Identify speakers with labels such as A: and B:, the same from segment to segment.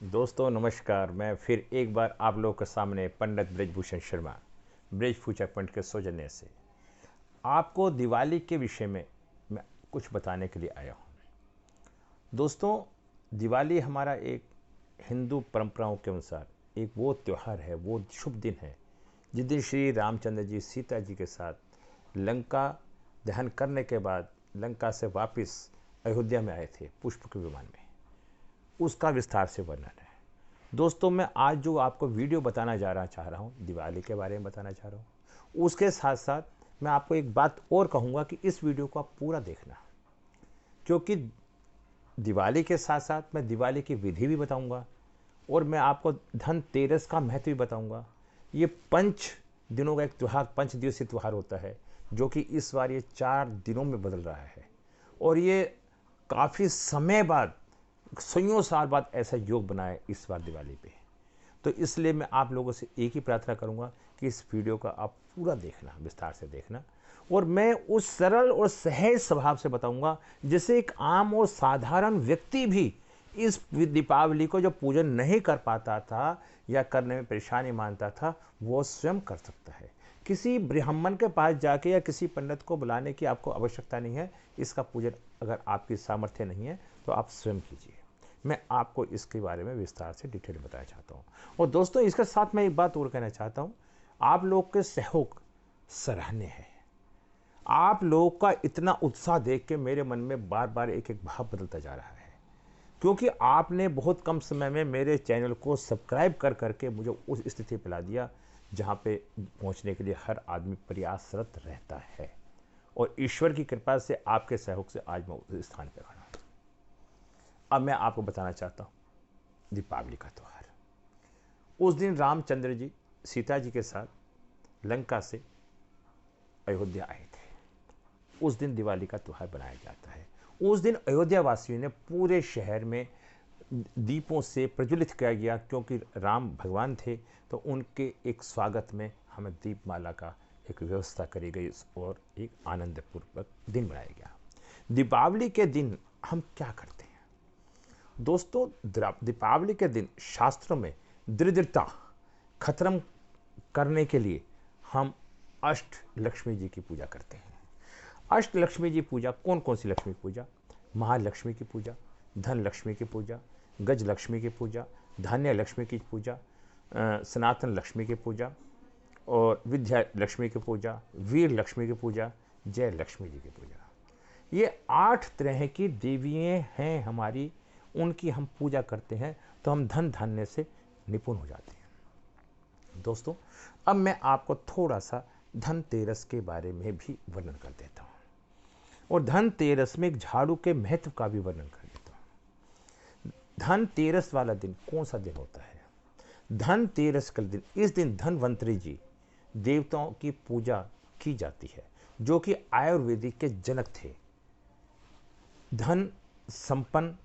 A: दोस्तों नमस्कार। मैं फिर एक बार आप लोगों के सामने पंडित ब्रजभूषण शर्मा ब्रज फ्यूचर पॉइंट के सौजन्य से आपको दिवाली के विषय में मैं कुछ बताने के लिए आया हूँ। दोस्तों, दिवाली हमारा एक हिंदू परंपराओं के अनुसार एक वो त्यौहार है, वो शुभ दिन है जिस दिन श्री रामचंद्र जी सीता जी के साथ लंका दहन करने के बाद लंका से वापस अयोध्या में आए थे पुष्प के विमान में। उसका विस्तार से वर्णन है। दोस्तों, मैं आज जो आपको वीडियो बताना चाह रहा हूँ दिवाली के बारे में बताना चाह रहा हूँ। उसके साथ साथ मैं आपको एक बात और कहूँगा कि इस वीडियो को आप पूरा देखना, क्योंकि दिवाली के साथ साथ मैं दिवाली की विधि भी बताऊँगा और मैं आपको धनतेरस का महत्व भी बताऊँगा। ये 5 दिनों का एक त्यौहार, 5 दिवसीय त्यौहार होता है जो कि इस बार ये 4 दिनों में बदल रहा है और ये काफ़ी समय बाद, सदियों साल बाद ऐसा योग बना है इस बार दिवाली पे। तो इसलिए मैं आप लोगों से एक ही प्रार्थना करूंगा कि इस वीडियो का आप पूरा देखना, विस्तार से देखना, और मैं उस सरल और सहज स्वभाव से बताऊंगा जिससे एक आम और साधारण व्यक्ति भी इस दीपावली को जो पूजन नहीं कर पाता था या करने में परेशानी मानता था, वो स्वयं कर सकता है। किसी ब्राह्मण के पास जाके या किसी पंडित को बुलाने की आपको आवश्यकता नहीं है। इसका पूजन अगर आपकी सामर्थ्य नहीं है तो आप स्वयं कीजिए। मैं आपको इसके बारे में विस्तार से डिटेल बताना चाहता हूँ। और दोस्तों, इसके साथ मैं एक बात और कहना चाहता हूँ। आप लोग के सहयोग सराहनीय है। आप लोग का इतना उत्साह देख के मेरे मन में बार बार एक एक भाव बदलता जा रहा है, क्योंकि आपने बहुत कम समय में मेरे चैनल को सब्सक्राइब कर करके मुझे उस स्थिति पर ला दिया जहाँ पे पहुँचने के लिए हर आदमी प्रयासरत रहता है। और ईश्वर की कृपा से, आपके सहयोग से आज मैं उस स्थान पर खड़ा हूँ। अब मैं आपको बताना चाहता हूँ दीपावली का त्यौहार। उस दिन रामचंद्र जी सीता जी के साथ लंका से अयोध्या आए थे। उस दिन दिवाली का त्यौहार बनाया जाता है। उस दिन अयोध्या वासियों ने पूरे शहर में दीपों से प्रज्वलित किया गया, क्योंकि राम भगवान थे तो उनके एक स्वागत में हमें दीपमाला का एक व्यवस्था करी गई और एक आनंदपूर्वक दिन बनाया गया। दीपावली के दिन हम क्या करते हैं दोस्तों? दीपावली के दिन शास्त्रों में दरिद्रता खत्म करने के लिए हम अष्ट लक्ष्मी जी की पूजा करते हैं। अष्ट लक्ष्मी जी पूजा कौन कौन सी लक्ष्मी पूजा? महालक्ष्मी की पूजा, धन लक्ष्मी की पूजा, गज लक्ष्मी की पूजा, धान्य लक्ष्मी की पूजा, सनातन लक्ष्मी की पूजा और विद्या लक्ष्मी की पूजा, वीर लक्ष्मी की पूजा, जय लक्ष्मी जी की पूजा। ये 8 तरह की देवियाँ हैं हमारी, उनकी हम पूजा करते हैं तो हम धन धान्य से निपुण हो जाते हैं। दोस्तों, अब मैं आपको थोड़ा सा धनतेरस के बारे में भी वर्णन कर देता हूँ और धनतेरस में एक झाड़ू के महत्व का भी वर्णन कर देता हूँ। धनतेरस वाला दिन कौन सा दिन होता है? धनतेरस का दिन, इस दिन धनवंतरी जी देवताओं की पूजा की जाती है, जो कि आयुर्वेदिक के जनक थे। धन संपन्न,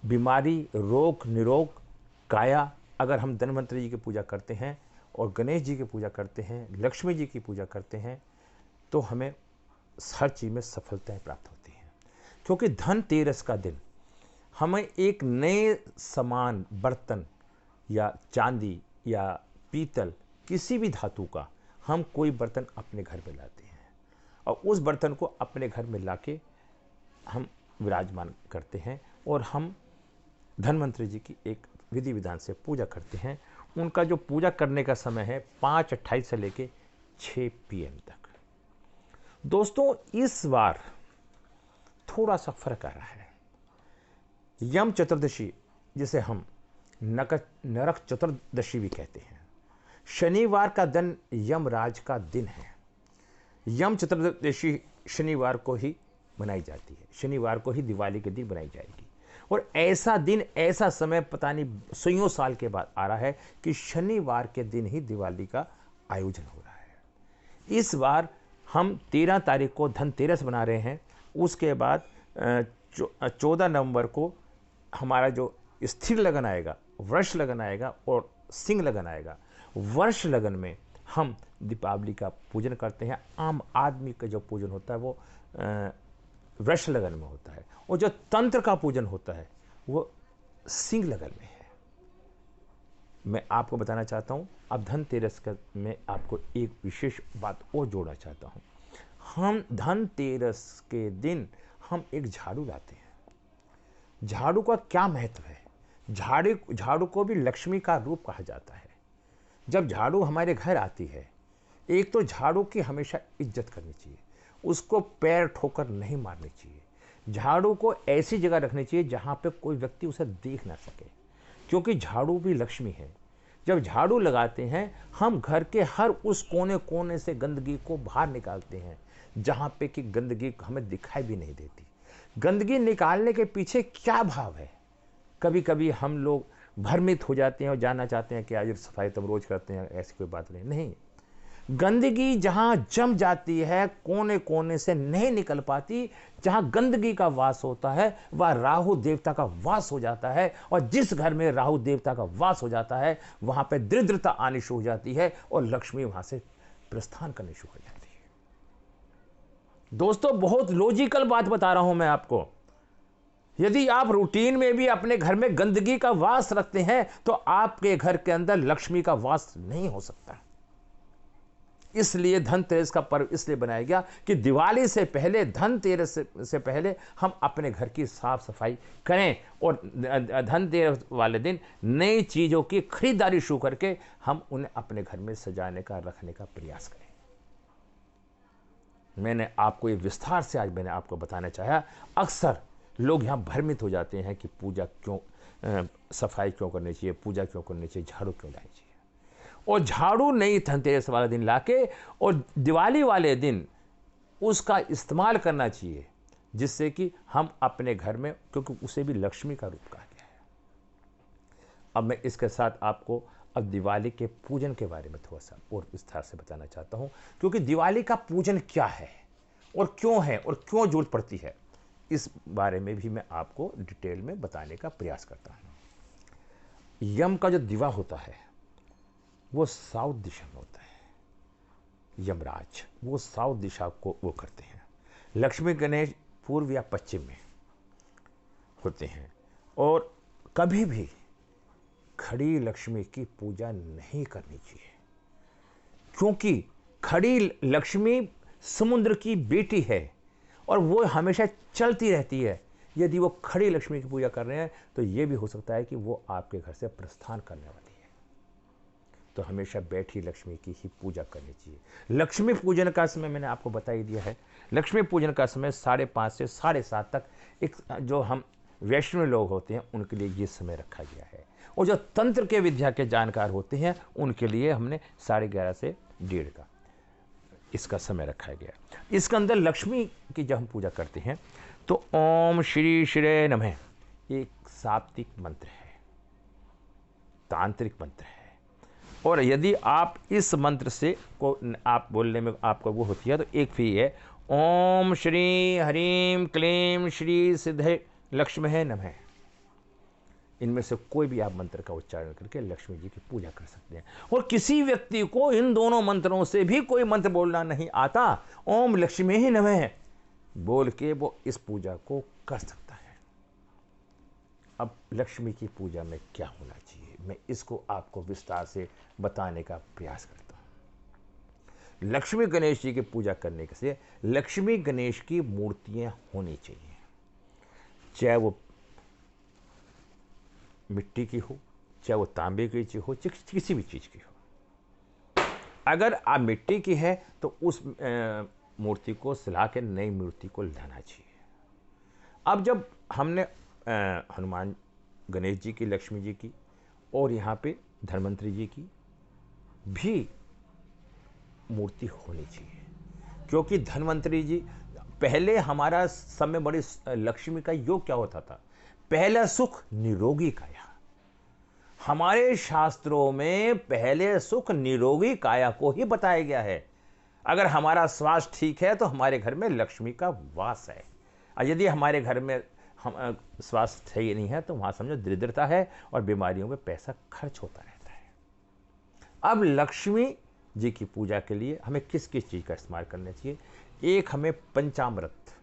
A: बीमारी, रोग निरोग काया, अगर हम धन्वंतरी जी की पूजा करते हैं और गणेश जी की पूजा करते हैं, लक्ष्मी जी की पूजा करते हैं, तो हमें हर चीज़ में सफलताएं प्राप्त होती हैं। क्योंकि धनतेरस का दिन हमें एक नए सामान, बर्तन या चांदी या पीतल, किसी भी धातु का हम कोई बर्तन अपने घर में लाते हैं और उस बर्तन को अपने घर में लाके हम विराजमान करते हैं और हम धन्वंतरी जी की एक विधि विधान से पूजा करते हैं। उनका जो पूजा करने का समय है 5:28 से लेके 6 PM तक। दोस्तों, इस बार थोड़ा सा फर्क आ रहा है। यम चतुर्दशी, जिसे हम नरक चतुर्दशी भी कहते हैं, शनिवार का दिन यमराज का दिन है। यम चतुर्दशी शनिवार को ही मनाई जाती है, शनिवार को ही दिवाली के दिन बनाई जाएगी। और ऐसा दिन, ऐसा समय पता नहीं सदियों साल के बाद आ रहा है कि शनिवार के दिन ही दिवाली का आयोजन हो रहा है। इस बार हम 13 तारीख को धनतेरस बना रहे हैं। उसके बाद 14 नवंबर को हमारा जो स्थिर लगन आएगा, वर्ष लगन आएगा और सिंह लगन आएगा। वर्ष लगन में हम दीपावली का पूजन करते हैं। आम आदमी का जो पूजन होता है वो वृष लगन में होता है, और जो तंत्र का पूजन होता है वो सिंह लगन में है। मैं आपको बताना चाहता हूँ, अब धनतेरस का मैं आपको एक विशेष बात और जोड़ना चाहता हूँ। हम धनतेरस के दिन हम एक झाड़ू लाते हैं। झाड़ू का क्या महत्व है? झाड़ू को भी लक्ष्मी का रूप कहा जाता है। जब झाड़ू हमारे घर आती है, एक तो झाड़ू की हमेशा इज्जत करनी चाहिए, उसको पैर ठोकर नहीं मारनी चाहिए। झाड़ू को ऐसी जगह रखनी चाहिए जहाँ पे कोई व्यक्ति उसे देख ना सके, क्योंकि झाड़ू भी लक्ष्मी है। जब झाड़ू लगाते हैं, हम घर के हर उस कोने कोने से गंदगी को बाहर निकालते हैं जहाँ पे कि गंदगी हमें दिखाई भी नहीं देती। गंदगी निकालने के पीछे क्या भाव है? कभी कभी हम लोग भ्रमित हो जाते हैं और जानना चाहते हैं कि आज सफाई तो हम रोज करते हैं, ऐसी कोई बात नहीं। गंदगी जहां जम जाती है, कोने कोने से नहीं निकल पाती, जहां गंदगी का वास होता है वह राहु देवता का वास हो जाता है। और जिस घर में राहु देवता का वास हो जाता है वहां पे दरिद्रता आनी शुरू हो जाती है और लक्ष्मी वहां से प्रस्थान करनी शुरू हो जाती है। दोस्तों, बहुत लॉजिकल बात बता रहा हूं मैं आपको। यदि आप रूटीन में भी अपने घर में गंदगी का वास रखते हैं तो आपके घर के अंदर लक्ष्मी का वास नहीं हो सकता। इसलिए धनतेरस का पर्व इसलिए बनाया गया कि दिवाली से पहले, धनतेरस से पहले हम अपने घर की साफ सफाई करें और धनतेरस वाले दिन नई चीजों की खरीदारी शुरू करके हम उन्हें अपने घर में सजाने का, रखने का प्रयास करें। मैंने आपको ये विस्तार से आज मैंने आपको बताना चाहा। अक्सर लोग यहाँ भ्रमित हो जाते हैं कि पूजा क्यों, सफाई क्यों करनी चाहिए, पूजा क्यों करनी चाहिए, झाड़ू क्यों लानी चाहिए। और झाड़ू नहीं धनतेरस वाला दिन लाके और दिवाली वाले दिन उसका इस्तेमाल करना चाहिए, जिससे कि हम अपने घर में, क्योंकि उसे भी लक्ष्मी का रूप कहा गया है। अब मैं इसके साथ आपको अब दिवाली के पूजन के बारे में थोड़ा सा और विस्तार से बताना चाहता हूं, क्योंकि दिवाली का पूजन क्या है और क्यों है और क्यों जरूरत पड़ती है, इस बारे में भी मैं आपको डिटेल में बताने का प्रयास करता हूं। यम का जो दिवा होता है वो साउथ दिशा में होता है। यमराज वो साउथ दिशा को वो करते हैं। लक्ष्मी गणेश पूर्व या पश्चिम में होते हैं। और कभी भी खड़ी लक्ष्मी की पूजा नहीं करनी चाहिए, क्योंकि खड़ी लक्ष्मी समुद्र की बेटी है और वो हमेशा चलती रहती है। यदि वो खड़ी लक्ष्मी की पूजा कर रहे हैं तो ये भी हो सकता है कि वो आपके घर से प्रस्थान करने वाली है। तो हमेशा बैठी लक्ष्मी की ही पूजा करनी चाहिए। लक्ष्मी पूजन का समय मैंने आपको बता ही दिया है। लक्ष्मी पूजन का समय 5:30 से 7:30 तक, एक जो हम वैष्णव लोग होते हैं उनके लिए ये समय रखा गया है, और जो तंत्र के विद्या के जानकार होते हैं उनके लिए हमने 11:30 से 1:30 का इसका समय रखा गया। इसके अंदर लक्ष्मी की जब हम पूजा करते हैं तो ओम श्री श्री नमः एक सात्विक मंत्र है, तांत्रिक मंत्र है। और यदि आप इस मंत्र से को आप बोलने में आपको वो होती है तो एक फिर है ओम श्री हरीम क्लीम श्री सिद्धे लक्ष्मी नमः। इनमें से कोई भी आप मंत्र का उच्चारण करके लक्ष्मी जी की पूजा कर सकते हैं। और किसी व्यक्ति को इन दोनों मंत्रों से भी कोई मंत्र बोलना नहीं आता, ओम लक्ष्मी ही नमः बोल के वो इस पूजा को कर सकता है। अब लक्ष्मी की पूजा में क्या होना चाहिए, मैं इसको आपको विस्तार से बताने का प्रयास करता हूं। लक्ष्मी गणेश जी की पूजा करने से लक्ष्मी गणेश की मूर्तियां होनी चाहिए, चाहे वो मिट्टी की हो, चाहे वो तांबे की चीज हो, किसी भी चीज की हो। अगर आप मिट्टी की है तो उस मूर्ति को सिला के नई मूर्ति को लाना चाहिए। अब जब हमने हनुमान गणेश जी की, लक्ष्मी जी की और यहाँ पे धन्वंतरी जी की भी मूर्ति होनी चाहिए, क्योंकि धन्वंतरी जी पहले हमारा समय बड़ी लक्ष्मी का योग क्या होता था, पहला सुख निरोगी काया। हमारे शास्त्रों में पहले सुख निरोगी काया को ही बताया गया है। अगर हमारा स्वास्थ्य ठीक है तो हमारे घर में लक्ष्मी का वास है, और यदि हमारे घर में हम स्वास्थ्य सही नहीं है तो वहां समझो दरिद्रता है और बीमारियों में पैसा खर्च होता रहता है। अब लक्ष्मी जी की पूजा के लिए हमें किस किस चीज का इस्तेमाल करना चाहिए। एक, हमें पंचामृत,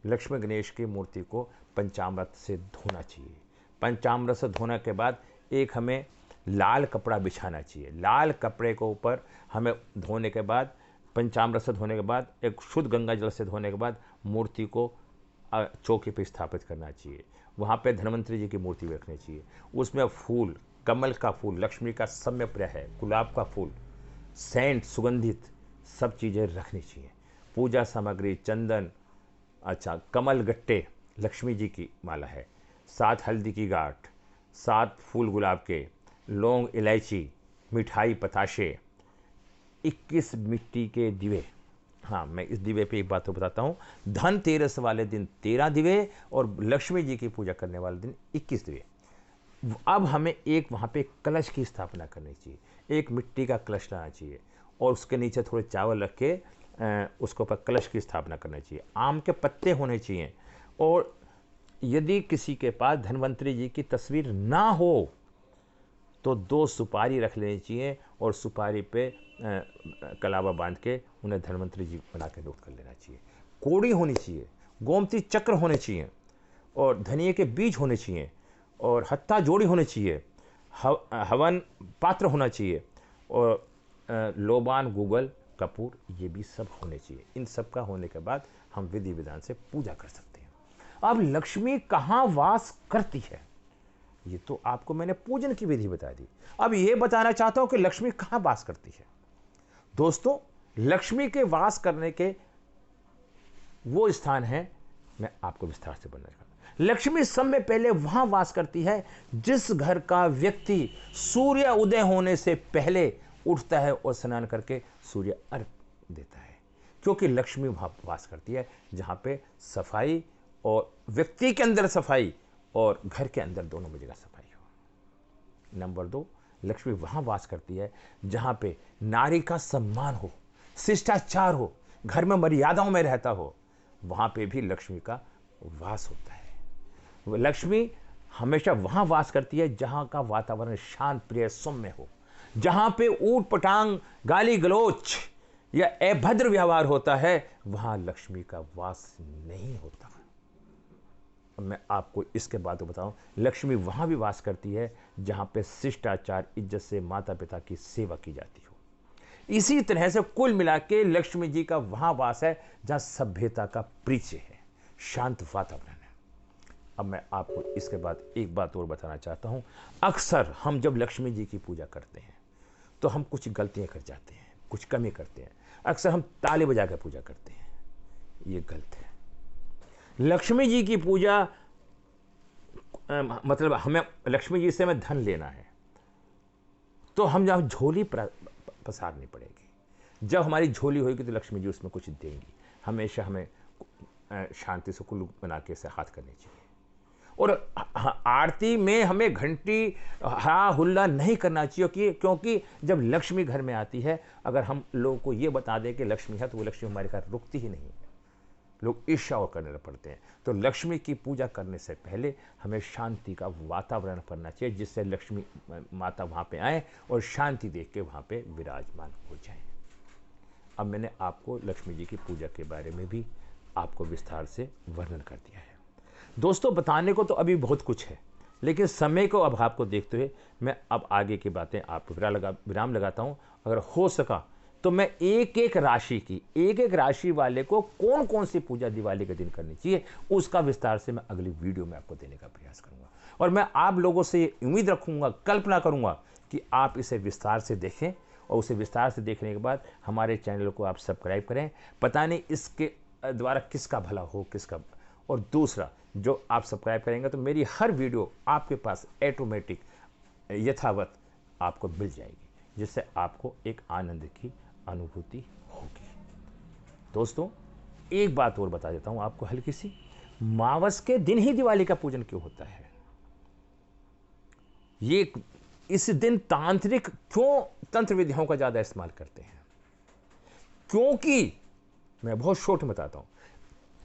A: लक्ष्मी गणेश की मूर्ति को पंचामृत से धोना चाहिए। पंचामृत से धोने के बाद एक हमें लाल कपड़ा बिछाना चाहिए। लाल कपड़े को ऊपर हमें धोने के बाद, पंचामृत से धोने के बाद, एक शुद्ध गंगा जल से धोने के बाद मूर्ति को चौकी पर स्थापित करना चाहिए। वहाँ पे धन्वंतरी जी की मूर्ति भी रखनी चाहिए। उसमें फूल, कमल का फूल लक्ष्मी का सम्य प्रिय है, गुलाब का फूल, सेंट, सुगंधित सब चीज़ें रखनी चाहिए। पूजा सामग्री, चंदन, अच्छा कमल गट्टे, लक्ष्मी जी की माला है, 7 हल्दी की गांठ, 7 फूल गुलाब के, लौंग, इलायची, मिठाई, पताशे, 21 मिट्टी के दिवे। हाँ, मैं इस दिवे पे एक बात तो बताता हूँ, धनतेरस वाले दिन 13 दिवे और लक्ष्मी जी की पूजा करने वाले दिन 21 दिवे। अब हमें एक वहाँ पे कलश की स्थापना करनी चाहिए, एक मिट्टी का कलश लाना चाहिए और उसके नीचे थोड़े चावल रख के उसके ऊपर कलश की स्थापना करना चाहिए। आम के पत्ते होने चाहिए और यदि किसी के पास धन्वंतरी जी की तस्वीर ना हो तो 2 सुपारी रख लेनी चाहिए और सुपारी पे कलावा बांध के उन्हें धन्वंतरी जी बना के नोट कर लेना चाहिए। कोड़ी होनी चाहिए, गोमती चक्र होने चाहिए और धनिये के बीज होने चाहिए और हत्था जोड़ी होनी चाहिए, हवन पात्र होना चाहिए और लोबान, गूगल, कपूर, ये भी सब होने चाहिए। इन सब का होने के बाद हम विधि विधान से पूजा कर सकते हैं। अब लक्ष्मी कहाँ वास करती है, ये तो आपको मैंने पूजन की विधि बता दी। अब ये बताना चाहता हूं कि लक्ष्मी कहाँ वास करती है। दोस्तों, लक्ष्मी के वास करने के वो स्थान है, मैं आपको विस्तार से बताना चाहता हूं। लक्ष्मी सब में पहले वहां वास करती है जिस घर का व्यक्ति सूर्य उदय होने से पहले उठता है और स्नान करके सूर्य अर्घ देता है, क्योंकि लक्ष्मी वहां वास करती है जहां पे सफाई और व्यक्ति के अंदर सफाई और घर के अंदर दोनों में जगह सफाई हो। नंबर 2, लक्ष्मी वहां वास करती है जहां पे नारी का सम्मान हो, शिष्टाचार हो, घर में मर्यादाओं में रहता हो, वहां पे भी लक्ष्मी का वास होता है। लक्ष्मी हमेशा वहां वास करती है जहां का वातावरण शांत, प्रिय, सौम्य हो, जहां पे ऊट पटांग, गाली गलोच या अभद्र व्यवहार होता है, वहां लक्ष्मी का वास नहीं होता। मैं आपको इसके बाद बताऊं, लक्ष्मी वहां भी वास करती है जहां पे शिष्टाचार, इज्जत से माता पिता की सेवा की जाती हो। इसी तरह से कुल मिला के लक्ष्मी जी का वहां वास है जहां सभ्यता का परिचय है, शांत वातावरण है। अब मैं आपको इसके बाद एक बात और बताना चाहता हूं। अक्सर हम जब लक्ष्मी जी की पूजा करते हैं तो हम कुछ गलतियां कर जाते हैं, कुछ कमी करते हैं। अक्सर हम ताली बजा कर पूजा करते हैं, ये गलत है। लक्ष्मी जी की पूजा मतलब हमें लक्ष्मी जी से हमें धन लेना है तो हम जब झोली पसारनी पड़ेगी। जब हमारी झोली होगी तो लक्ष्मी जी उसमें कुछ देंगी। हमेशा हमें शांति से कुल्लू बना के से हाथ करनी चाहिए और आरती में हमें घंटी हा हुल्ला नहीं करना चाहिए, क्योंकि जब लक्ष्मी घर में आती है, अगर हम लोगों को ये बता दें कि लक्ष्मी है तो वो लक्ष्मी हमारे घर रुकती ही नहीं है, लोग ईर्ष्या और करने पड़ते हैं। तो लक्ष्मी की पूजा करने से पहले हमें शांति का वातावरण करना चाहिए जिससे लक्ष्मी माता वहाँ पे आए और शांति देख के वहाँ पे विराजमान हो जाए। अब मैंने आपको लक्ष्मी जी की पूजा के बारे में भी आपको विस्तार से वर्णन कर दिया है। दोस्तों, बताने को तो अभी बहुत कुछ है, लेकिन समय को अब आपको देखते हुए मैं अब आगे की बातें आपको विराम लगाता हूँ। अगर हो सका तो मैं एक एक राशि वाले को कौन कौन सी पूजा दिवाली के दिन करनी चाहिए उसका विस्तार से मैं अगली वीडियो में आपको देने का प्रयास करूंगा। और मैं आप लोगों से उम्मीद रखूंगा, कल्पना करूंगा कि आप इसे विस्तार से देखें और उसे विस्तार से देखने के बाद हमारे चैनल को आप सब्सक्राइब करें। पता नहीं इसके द्वारा किसका भला हो, किसका। और दूसरा, जो आप सब्सक्राइब करेंगे तो मेरी हर वीडियो आपके पास ऑटोमेटिक यथावत आपको मिल जाएगी, जिससे आपको एक आनंद की अनुभूति होगी। दोस्तों, एक बात और बता देता हूं आपको हल्की सी। मावस के दिन ही दिवाली का पूजन क्यों होता है? ये इस दिन तांत्रिक क्यों तंत्र विधियों का ज्यादा इस्तेमाल करते हैं? क्योंकि मैं बहुत शॉर्ट में बताता हूं,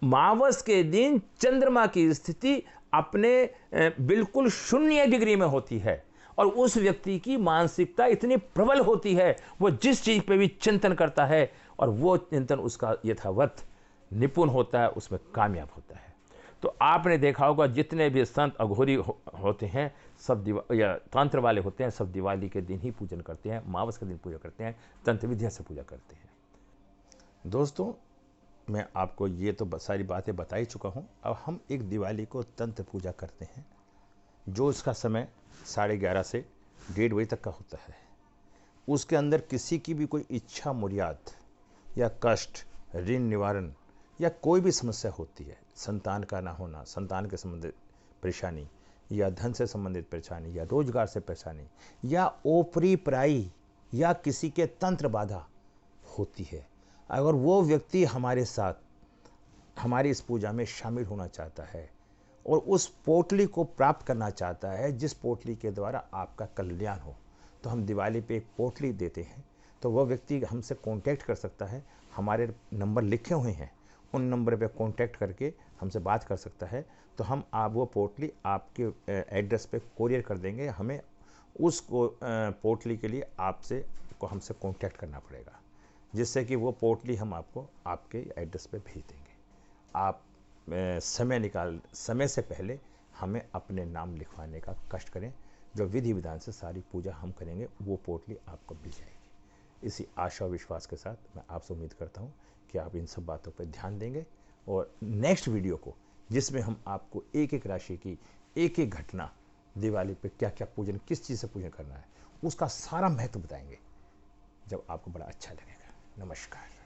A: मावस के दिन चंद्रमा की स्थिति अपने बिल्कुल 0 डिग्री में होती है और उस व्यक्ति की मानसिकता इतनी प्रबल होती है, वो जिस चीज पे भी चिंतन करता है और वो चिंतन उसका यथावत निपुण होता है, उसमें कामयाब होता है। तो आपने देखा होगा जितने भी संत अघोरी होते हैं सब या तंत्र वाले होते हैं, सब दिवाली के दिन ही पूजन करते हैं, अमावस के दिन पूजा करते हैं, तंत्र विद्या से पूजा करते हैं। दोस्तों, मैं आपको ये तो सारी बातें बता ही चुका हूँ। अब हम एक दिवाली को तंत्र पूजा करते हैं, जो इसका समय 11:30 से 1:30 बजे तक का होता है। उसके अंदर किसी की भी कोई इच्छा मुराद या कष्ट, ऋण निवारण या कोई भी समस्या होती है, संतान का ना होना, संतान के संबंधित परेशानी या धन से संबंधित परेशानी या रोजगार से परेशानी या ओपरी पराई या किसी के तंत्र बाधा होती है, अगर वो व्यक्ति हमारे साथ हमारी इस पूजा में शामिल होना चाहता है और उस पोटली को प्राप्त करना चाहता है जिस पोटली के द्वारा आपका कल्याण हो, तो हम दिवाली पे एक पोटली देते हैं। तो वह व्यक्ति हमसे कांटेक्ट कर सकता है, हमारे नंबर लिखे हुए हैं, उन नंबर पे कांटेक्ट करके हमसे बात कर सकता है। तो हम आप वो पोटली आपके एड्रेस पे कोरियर कर देंगे। हमें उस पोटली के लिए हमसे कांटेक्ट करना पड़ेगा, जिससे कि वो पोटली हम आपको आपके एड्रेस पे भेज देंगे। आप समय से पहले हमें अपने नाम लिखवाने का कष्ट करें। जो विधि विधान से सारी पूजा हम करेंगे, वो पोटली आपको मिल जाएगी। इसी आशा और विश्वास के साथ मैं आपसे उम्मीद करता हूँ कि आप इन सब बातों पर ध्यान देंगे और नेक्स्ट वीडियो को, जिसमें हम आपको एक एक राशि की एक एक घटना, दिवाली पे क्या क्या पूजन, किस चीज़ से पूजन करना है, उसका सारा महत्व बताएंगे, जब आपको बड़ा अच्छा लगेगा। नमस्कार।